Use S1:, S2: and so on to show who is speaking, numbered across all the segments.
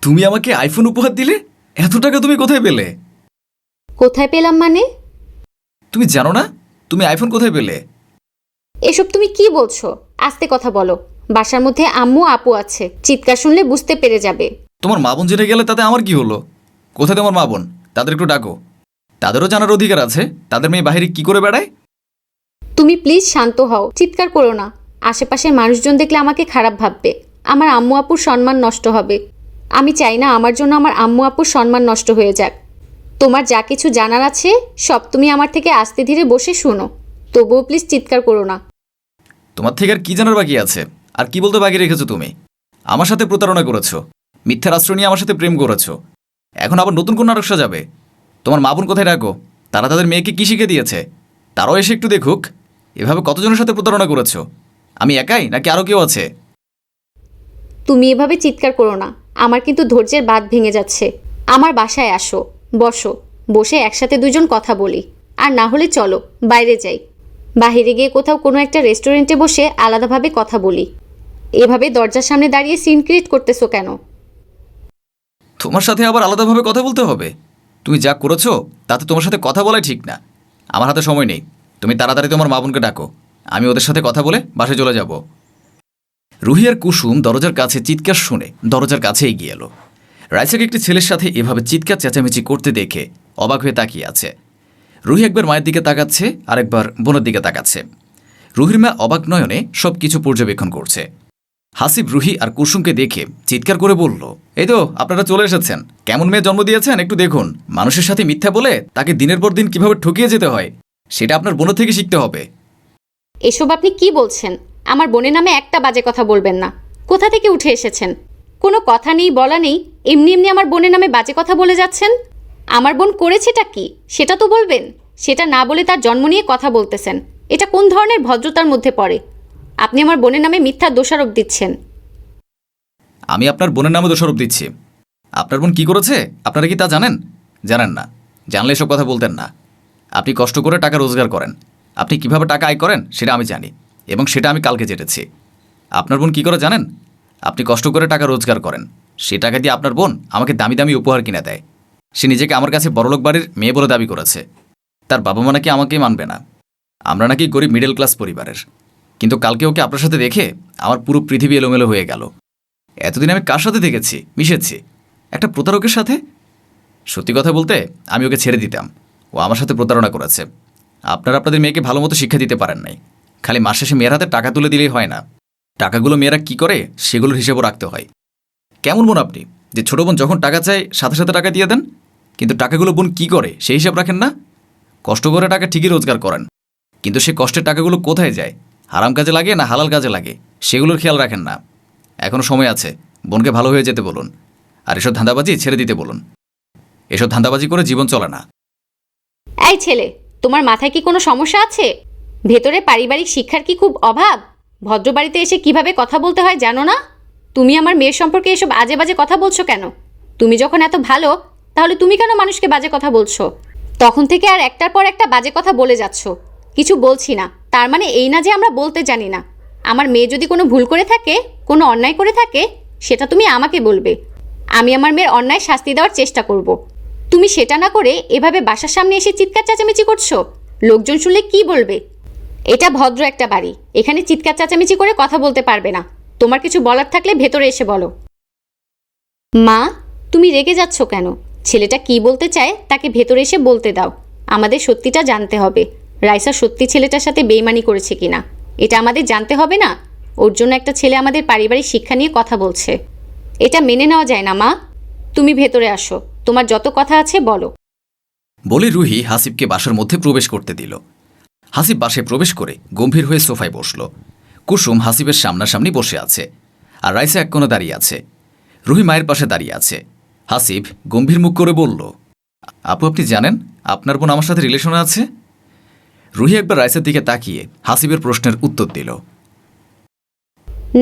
S1: তুমি আমাকে আইফোন উপহার দিলে? এত টাকা তুমি কোথায় পেলে?
S2: কোথায় পেলাম মানে?
S1: তুমি জানো না তুমি আইফোন কোথায় পেলে?
S2: এসব তুমি কি বলছো? আস্তে কথা বলো। বাসার মধ্যে আম্মু আপু আছে, চিৎকার শুনলে বুঝতে পেরে যাবে।
S1: তোমার মা বোন জেনে গেলে তাতে আমার কি হলো? কোথায় তোমার মা বোন? তাদের একটু ডাকো। তাদেরও জানার অধিকার আছে তাদের মেয়ে বাইরে কি করে বেড়ায়।
S2: তুমি প্লিজ শান্ত হও, চিৎকার করো না। আশেপাশের মানুষজন দেখলে আমাকে খারাপ ভাববে, আমার আম্মু আপুর সম্মান নষ্ট হবে। আমি চাই না আমার জন্য আমার আম্মু আপুর সম্মান নষ্ট হয়ে যাক। তোমার যা কিছু জানার আছে সব তুমি আমার থেকে আস্তে ধীরে বসে শোনো, তবুও প্লিজ চিৎকার করো না।
S1: তোমার থেকে আর কি জানার বাকি আছে? আর কি বলতে বাকি রেখেছো তুমি? আমার সাথে প্রতারণা করেছো, মিথ্যার আশ্রয় নিয়ে আমার সাথে প্রেম করেছো, এখন আবার নতুন কোন নাটক সাজাবে। তোমার মা বোন কোথায় রাখো? তারা তাদের মেয়েকে কি শিখে দিয়েছে? তারাও এসে একটু দেখুক এভাবে কতজনের সাথে প্রতারণা করেছো। আমি একাই নাকি আরও কেউ আছে?
S2: তুমি এভাবে চিৎকার করো না, আমার কিন্তু ধৈর্যের বাঁধ ভেঙে যাচ্ছে। আমার বাসায় আসো, বসো, বসে একসাথে দুজন কথা বলি। আর না হলে চলো বাইরে যাই, বাইরে গিয়ে কোথাও কোনো একটা রেস্টুরেন্টে বসে আলাদাভাবে কথা বলি। এভাবে দরজার সামনে দাঁড়িয়ে সিন ক্রিয়েট করতেছো কেন?
S1: তোমার সাথে আবার আলাদাভাবে কথা বলতে হবে? তুমি যা করেছো তাতে তোমার সাথে কথা বলাই ঠিক না। আমার হাতে সময় নেই, তুমি তাড়াতাড়ি তোমার মা বোনকে ডাকো, আমি ওদের সাথে কথা বলে বাসায় চলে যাব। রুহি আর কুসুম দরজার কাছে চিৎকার শুনে দরজার কাছে এগিয়ে এলো। রাইসাকে একটি ছেলের সাথে এভাবে চিৎকার চেঁচামেচি করতে দেখে অবাক হয়ে তাকিয়ে আছে। রুহি একবার মায়ের দিকে তাকাচ্ছে আর একবার বোনের দিকে তাকাচ্ছে। রুহির মা অবাক নয়নে সব কিছু পর্যবেক্ষণ করছে। হাসিব রুহি আর কুসুমকে দেখে চিৎকার করে বলল, এই তো আপনারা চলে এসেছেন। কেমন মেয়ে জন্ম দিয়েছেন একটু দেখুন। মানুষের সাথে মিথ্যা বলে তাকে দিনের পর দিন কিভাবে ঠকিয়ে যেতে হয় সেটা আপনার বোনের থেকে শিখতে হবে।
S2: এসব আপনি কি বলছেন? আমার বোনের নামে একটা বাজে কথা বলবেন না। কোথা থেকে উঠে এসেছেন? কোনো কথা নেই বলা নেই, এমনি এমনি আমার বোনের নামে বাজে কথা বলে যাচ্ছেন। আমার বোন করেছেটা কি সেটা তো বলবেন। সেটা না বলে তার জন্ম নিয়ে কথা বলতেছেন, এটা কোন ধরনের ভদ্রতার মধ্যে পড়ে? আপনি আমার বোনের নামে মিথ্যা দোষারোপ দিচ্ছেন।
S1: আমি আপনার বোনের নামে দোষারোপ দিচ্ছি? আপনার বোন কি করেছে আপনারা কি তা জানেন? জানেন না? জানলে এসব কথা বলতেন না। আপনি কষ্ট করে টাকা রোজগার করেন, আপনি কিভাবে টাকা আয় করেন সেটা আমি জানি, এবং সেটা আমি কালকে জেনেছি। আপনার বোন কি করে জানেন? আপনি কষ্ট করে টাকা রোজগার করেন, সে টাকা দিয়ে আপনার বোন আমাকে দামি দামি উপহার কিনে দেয়। সে নিজেকে আমার কাছে বড়লোক বাড়ির মেয়ে বলে দাবি করেছে। তার বাবা মা নাকি আমাকেই মানবে না, আমরা নাকি গরিব মিডল ক্লাস পরিবারের। কিন্তু কালকে ওকে আপনার সাথে দেখে আমার পুরো পৃথিবী এলোমেলো হয়ে গেল। এতদিন আমি কার সাথে দেখেছি, মিশেছি? একটা প্রতারকের সাথে। সত্যি কথা বলতে আমি ওকে ছেড়ে দিতাম, ও আমার সাথে প্রতারণা করেছে। আপনারা আপনাদের মেয়েকে ভালো মতো শিক্ষা দিতে পারেন নাই। খালি মাস শেষে মেয়ের হাতে টাকা তুলে দিলেই হয় না, টাকাগুলো মেয়েরা কি করে সেগুলোর হিসেবও রাখতে হয়। কেমন বোন আপনি যে ছোটো বোন যখন টাকা চায় সাথে সাথে টাকা দিয়ে দেন, কিন্তু টাকাগুলো বোন কি করে সেই হিসাব রাখেন না? কষ্ট করে টাকা ঠিকই রোজগার করেন, কিন্তু সে কষ্টের টাকাগুলো কোথায় যায়, হারাম কাজে লাগে না হালাল কাজে লাগে, সেগুলোর খেয়াল রাখেন না। এখনও সময় আছে, বোনকে ভালো হয়ে যেতে বলুন, আর এসব ধান্দাবাজি ছেড়ে দিতে বলুন। এসব ধান্দাবাজি করে জীবন চলে না।
S2: এই ছেলে, তোমার মাথায় কি কোনো সমস্যা আছে? ভেতরে পারিবারিক শিক্ষার কি খুব অভাব? ভদ্র বাড়িতে এসে কিভাবে কথা বলতে হয় জানো না? তুমি আমার মেয়ের সম্পর্কে এসব আজে বাজে কথা বলছো কেন? তুমি যখন এত ভালো, তাহলে তুমি কেন মানুষকে বাজে কথা বলছো? তখন থেকে আর একটার পর একটা বাজে কথা বলে যাচ্ছ। কিছু বলছি না, তার মানে এই না যে আমরা বলতে জানি না। আমার মেয়ে যদি কোনো ভুল করে থাকে, কোনো অন্যায় করে থাকে, সেটা তুমি আমাকে বলবে। আমি আমার মেয়ের অন্যায় শাস্তি দেওয়ার চেষ্টা করব। তুমি সেটা না করে এভাবে বাসার সামনে এসে চিৎকার চেঁচামেচি করছো, লোকজন শুনলে কি বলবে? এটা ভদ্র একটা বাড়ি, এখানে চিৎকার চেঁচামেচি করে কথা বলতে পারবে না। তোমার কিছু বলার থাকলে ভেতরে এসে বলো। মা, তুমি রেগে যাচ্ছ কেন? ছেলেটা কি বলতে চায় তাকে ভেতরে এসে বলতে দাও। আমাদের সত্যিটা জানতে হবে, রাইসা সত্যি ছেলেটার সাথে বেইমানি করেছে কিনা এটা আমাদের জানতে হবে না? ওর জন্য একটা ছেলে আমাদের পারিবারিক শিক্ষা নিয়ে কথা বলছে, এটা মেনে নেওয়া যায় না। মা, তুমি ভেতরে আসো, তোমার যত কথা আছে বলো।
S1: বলে রুহি হাসিবকে বাসার মধ্যে প্রবেশ করতে দিল। হাসিব বাসায় প্রবেশ করে গম্ভীর হয়ে সোফায় বসল। কুসুম হাসিবের সামনাসামনি বসে আছে, আর রাইসা এক কোণে দাঁড়িয়ে আছে। রুহি মায়ের পাশে দাঁড়িয়ে আছে। হাসিব গম্ভীর মুখ করে বলল, আপু আপনি জানেন আপনার বোন আমার সাথে রিলেশনে আছে? রুহি একবার রাইসার দিকে তাকিয়ে হাসিবের প্রশ্নের উত্তর দিল,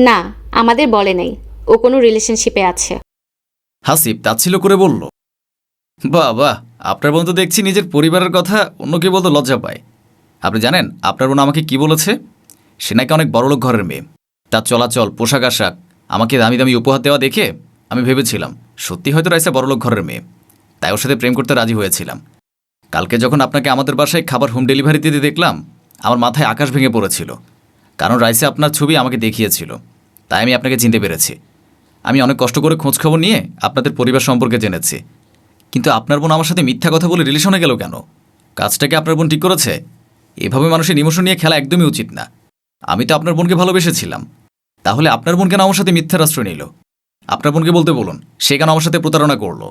S2: না, আমাদের বলে নাই ও কোনো রিলেশনশিপে আছে।
S1: হাসিব তাচ্ছিল্য করে বলল, বাহ বাহ, আপনার বোন তো দেখছি নিজের পরিবারের কথা অন্য কেউ বলতে লজ্জা পায়। আপনি জানেন আপনার বোন আমাকে কি বলেছে? সে নাকি অনেক বড়লোক ঘরের মেয়ে, তার চলাচল পোশাক আশাক আমাকে দামি দামি উপহার দেওয়া দেখে আমি ভেবেছিলাম সত্যি হয়তো রাইসা বড়লোক ঘরের মেয়ে, তাই ওর সাথে প্রেম করতে রাজি হয়েছিলাম। কালকে যখন আপনাকে আমাদের বাসায় খাবার হোম ডেলিভারি দিতে দেখলাম, আমার মাথায় আকাশ ভেঙে পড়েছিল, কারণ রাইসা আপনার ছবি আমাকে দেখিয়েছিল, তাই আমি আপনাকে চিনতে পেরেছি। আমি অনেক কষ্ট করে খোঁজখবর নিয়ে আপনাদের পরিবার সম্পর্কে জেনেছি, কিন্তু আপনার বোন আমার সাথে মিথ্যা কথা বলে রিলেশনে গেল কেন? কাজটাকে আপনার বোন ঠিক করেছে? এভাবে মানুষের ইমোশন নিয়ে খেলা একদমই উচিত না। আমি তো আপনার বোনকে ভালোবেসেছিলাম, তাহলে আপনার বোন কেন আমার সাথে মিথ্যার আশ্রয় নিল? আপনার বোনকে বলতে বলুন সে কেন আমার সাথে প্রতারণা করলো।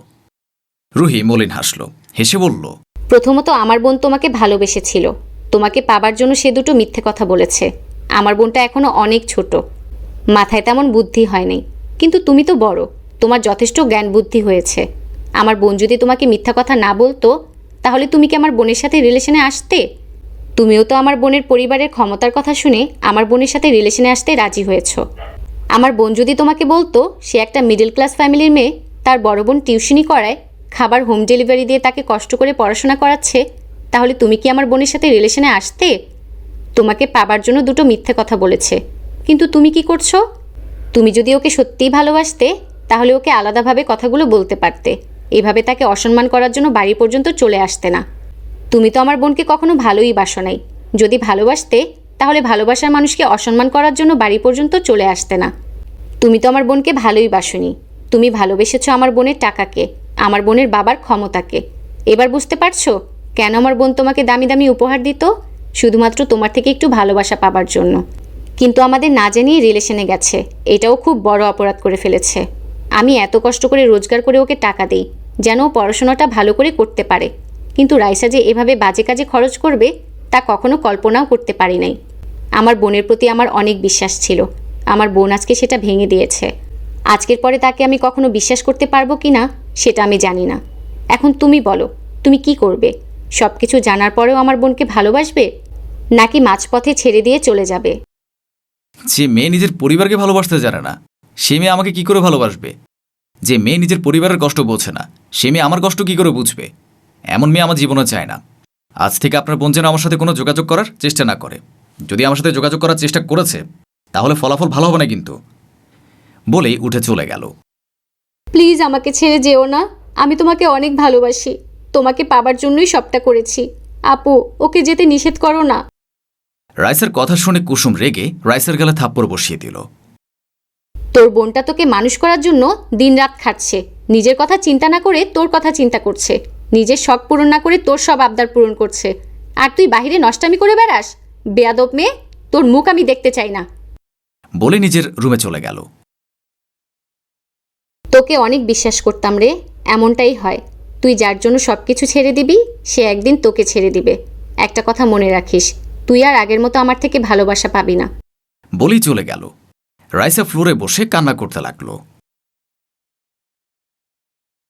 S1: রুহি মলিন হাসল, হেসে বলল,
S2: প্রথমত আমার বোন তোমাকে ভালোবেসেছিল, তোমাকে পাবার জন্য সে দুটো মিথ্যে কথা বলেছে। আমার বোনটা এখনো অনেক ছোট, মাথায় তেমন বুদ্ধি হয়নি, কিন্তু তুমি তো বড়, তোমার যথেষ্ট জ্ঞান বুদ্ধি হয়েছে। আমার বোন যদি তোমাকে মিথ্যা কথা না বলতো, তাহলে তুমি কি আমার বোনের সাথে রিলেশনে আসতে? তুমিও তো আমার বোনের পরিবারের ক্ষমতার কথা শুনে আমার বোনের সাথে রিলেশনে আসতে রাজি হয়েছো। আমার বোন যদি তোমাকে বলতো সে একটা মিডল ক্লাস ফ্যামিলির মেয়ে, তার বড় বোন টিউশনি করায়, খাবার হোম ডেলিভারি দিয়ে তাকে কষ্ট করে পড়াশোনা করাচ্ছে, তাহলে তুমি কি আমার বোনের সাথে রিলেশনে আসতে? তোমাকে পাবার জন্য দুটো মিথ্যে কথা বলেছে, কিন্তু তুমি কি করছো? তুমি যদি ওকে সত্যিই ভালোবাসতে, তাহলে ওকে আলাদাভাবে কথাগুলো বলতে পারতে, এভাবে তাকে অসম্মান করার জন্য বাড়ি পর্যন্ত চলে আসতে না। তুমি তো আমার বোনকে কখনো ভালোই বাসো নাই। যদি ভালোবাসতে, তাহলে ভালোবাসার মানুষকে অসম্মান করার জন্য বাড়ি পর্যন্ত চলে আসতে না। তুমি তো আমার বোনকে ভালোই বাসোনি, তুমি ভালোবেসেছো আমার বোনের টাকাকে, আমার বোনের বাবার ক্ষমতাকে। এবার বুঝতে পারছো কেন আমার বোন তোমাকে দামি দামি উপহার দিত? শুধুমাত্র তোমার থেকে একটু ভালোবাসা পাবার জন্য। কিন্তু আমাদের না জানিয়ে রিলেশনে গেছে, এটাও খুব বড় অপরাধ করে ফেলেছে। আমি এত কষ্ট করে রোজগার করে ওকে টাকা দিই যেন ও পড়াশোনাটা ভালো করে করতে পারে, কিন্তু রাইসা যে এভাবে বাজে কাজে খরচ করবে তা কখনো কল্পনাও করতে পারি নাই। আমার বোনের প্রতি আমার অনেক বিশ্বাস ছিল, আমার বোন আজকে সেটা ভেঙে দিয়েছে। আজকের পরে তাকে আমি কখনো বিশ্বাস করতে পারবো কি না সেটা আমি জানি না। এখন তুমি বলো, তুমি কি করবে? সব কিছু জানার পরেও আমার বোনকে ভালোবাসবে, নাকি মাঝপথে ছেড়ে দিয়ে চলে যাবে?
S1: যে মেয়ে নিজের পরিবারকে ভালোবাসতে জানে না, সে মেয়ে আমাকে কি করে ভালোবাসবে? যে মেয়ে নিজের পরিবারের কষ্ট বোঝে না, সে মেয়ে আমার কষ্ট কি করে বুঝবে? এমন মেয়ে আমার জীবনে চায় না। আজ থেকে আপনার বোন যেন আমার সাথে কোনো যোগাযোগ করার চেষ্টা না করে। যদি আমার সাথে যোগাযোগ করার চেষ্টা করেছে, তাহলে ফলাফল ভালো হবে না কিন্তু। বলেই উঠে চলে গেল।
S2: প্লিজ আমাকে ছেড়ে যেও না, আমি তোমাকে অনেক ভালোবাসি, তোমাকে পাবার জন্যই সবটা করেছি। আপু, ওকে যেতে নিষেধ করো না।
S1: রাইসের কথা শুনে কুসুম রেগে রাইসের গালে থাপ্পড় বসিয়ে দিল।
S2: তোর বোনটা তোকে মানুষ করার জন্য দিনরাত খাটছে, নিজের কথা চিন্তা না করে তোর কথা চিন্তা করছে, নিজের শখ পূরণ না করে তোর সব আবদার পূরণ করছে, আর তুই বাহিরে নষ্টামি করে বেড়াস। বেয়াদব মেয়ে, তোর মুখ আমি দেখতে চাই না।
S1: বলে নিজের রুমে চলে গেল।
S2: তোকে অনেক বিশ্বাস করতাম রে, এমনটাই হয়। তুই যার জন্য সব কিছু ছেড়ে দিবি, সে একদিন তোকে ছেড়ে দিবে। একটা কথা মনে রাখিস, তুই আর আগের মতো আমার থেকে ভালোবাসা পাবি না।
S1: বলেই চলে গেল। রাইসা ফ্লোরে বসে কান্না করতে লাগলো।